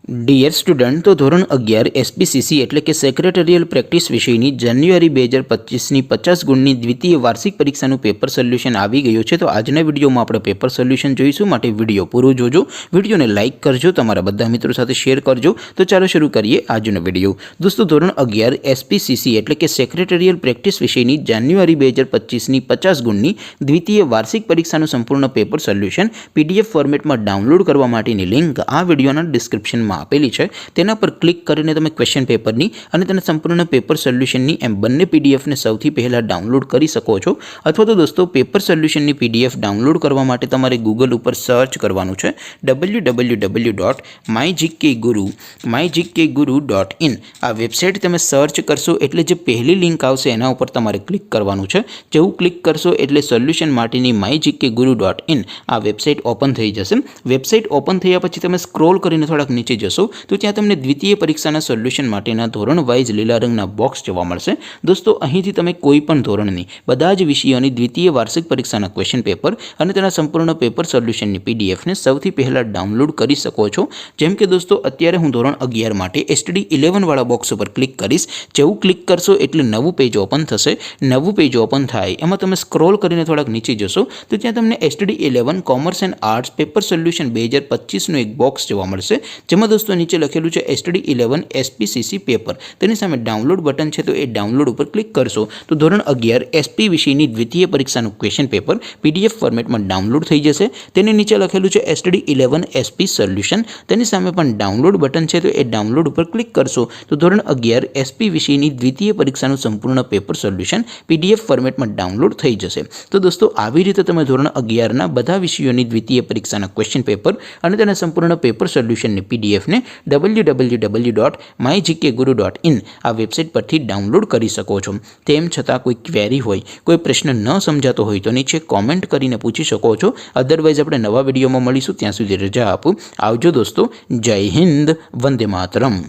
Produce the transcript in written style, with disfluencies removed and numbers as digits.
Dear student, તો ધોરણ 11 SPCC એટલે કે સેક્રેટરીયલ પ્રેક્ટિસ વિષયની જાન્યુઆરી 2025ની 50 ગુણની દ્વિતીય વાર્ષિક પરીક્ષાનું પેપર સોલ્યુશન આવી ગયું છે। તો આજના વિડીયોમાં આપણે પેપર સોલ્યુશન જોઈશું, માટે વિડીયો પૂરો જોજો, વિડીયોને લાઇક કરજો, તમારા બધા મિત્રો સાથે શેર કરજો। તો ચાલો શરૂ કરીએ આજનો વિડીયો। દોસ્તો, ધોરણ 11 એસપીસીસી એટલે કે સેક્રેટરીયલ પ્રેક્ટિસ વિષયની જાન્યુઆરી 2025ની 50 ગુણની દ્વિતીય વાર્ષિક પરીક્ષાનું સંપૂર્ણ પેપર સોલ્યુશન પીડીએફ ફોર્મેટમાં ડાઉનલોડ કરવા માટેની લિંક આ વિડીયોના ડિસ્ક્રિપ્શનમાં આપેલી છે। તેના પર ક્લિક કરીને તમે ક્વેશ્ચન પેપરની અને તેના સંપૂર્ણ પેપર સોલ્યુશનની એમ બંને પીડીએફને સૌથી પહેલાં ડાઉનલોડ કરી શકો છો। અથવા તો દોસ્તો, પેપર સોલ્યુશનની પીડીએફ ડાઉનલોડ કરવા માટે તમારે ગૂગલ ઉપર સર્ચ કરવાનું છે www.mygkguru.in। આ વેબસાઇટ તમે સર્ચ કરશો એટલે જે પહેલી લિંક આવશે એના ઉપર તમારે ક્લિક કરવાનું છે। જેવું ક્લિક કરશો એટલે સોલ્યુશન માટેની mygkguru.in આ વેબસાઇટ ઓપન થઈ જશે। વેબસાઇટ ઓપન થયા પછી તમે સ્ક્રોલ કરીને થોડાક નીચે જશો તો ત્યાં તમને દ્વિતીય પરીક્ષાના સોલ્યુશન માટેના ધોરણ વાઇઝ લીલા રંગના બોક્સ જોવા મળશે। દોસ્તો, અહીંથી તમે કોઈ પણ ધોરણની બધા જ વિષયોની દ્વિતીય વાર્ષિક પરીક્ષાના ક્વેશ્ચન પેપર અને તેના સંપૂર્ણ પેપર સોલ્યુશનની પીડીએફને સૌથી પહેલાં ડાઉનલોડ કરી શકો છો। જેમ કે દોસ્તો, અત્યારે હું ધોરણ 11 માટે STD 11 વાળા બોક્સ ઉપર ક્લિક કરીશ। જેવું ક્લિક કરશો એટલે નવું પેજ ઓપન થશે। નવું પેજ ઓપન થાય એમાં તમે સ્ક્રોલ કરીને થોડાક નીચે જશો તો ત્યાં તમને STD 11 commerce and arts paper solution 2025નું એક બોક્સ જોવા મળશે, જેમાં દોસ્તો નીચે લખેલું છે STD 11 એસપીસીસી પેપર। તેની સામે ડાઉનલોડ બટન છે, તો એ ડાઉનલોડ ઉપર ક્લિક કરશો તો ધોરણ 11 એસપી વિષયની દ્વિતીય પરીક્ષાનું ક્વેશ્ચન પેપર પીડીએફ ફોર્મેટમાં ડાઉનલોડ થઈ જશે। તેની નીચે લખેલું છે STD 11 એસપી સોલ્યુશન, તેની સામે પણ ડાઉનલોડ બટન છે, તો એ ડાઉનલોડ ઉપર ક્લિક કરશો તો ધોરણ 11 એસપી વિષયની દ્વિતીય પરીક્ષાનું સંપૂર્ણ પેપર સોલ્યુશન પીડીએફ ફોર્મેટમાં ડાઉનલોડ થઈ જશે। તો દોસ્તો, આવી રીતે તમે ધોરણ 11ના બધા વિષયોની દ્વિતીય પરીક્ષાના ક્વેશ્ચન પેપર અને તેના સંપૂર્ણ પેપર સોલ્યુશનની પીડીએફને www.mygkguru.in આ વેબસાઇટ પરથી ડાઉનલોડ કરી શકો છો। તેમ છતાં કોઈ ક્વેરી હોય, કોઈ પ્રશ્ન ન સમજાતો હોય તો નીચે કોમેન્ટ કરીને પૂછી શકો છો। અદરવાઇઝ આપણે નવા વિડીયોમાં મળીશું, ત્યાં સુધી રજા આપું। આવજો દોસ્તો, જય હિન્દ, વંદે માતરમ।